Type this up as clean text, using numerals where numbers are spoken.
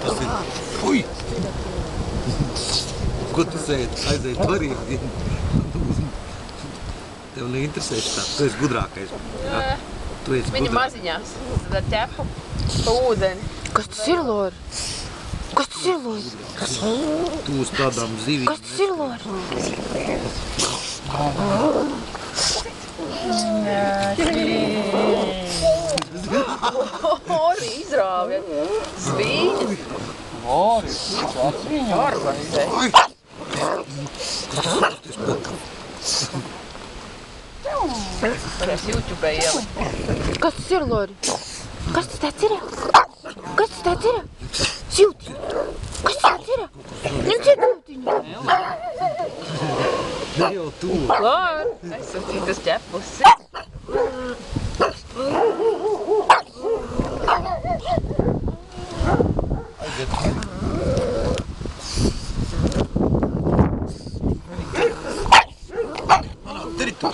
Tas ir. Ui! Ko tu sēdi? Aiziet varīgi. Tev neinteresē šitā. Tu esi gudrākais. Ja? Tu esi Viņa maziņās. Tad ar ķepu pa ūdeni. Kas tas ir, Lori? Kas tas ir, Lori? Tu uz tādām zivīm. Kas tas ir, Lori? Lori izrāvja svīņas. Lori, tas viņa Organizē. Varēs YouTube ielikt. Kas tas ir, Lori? Kas tas tāds ir? Kas tas tāds ir? Silti. Kas tas tāds ir? Ņem cietūtiņu. Ne jau tu. Lori, aizsūtīt uz ķepus. Dari to.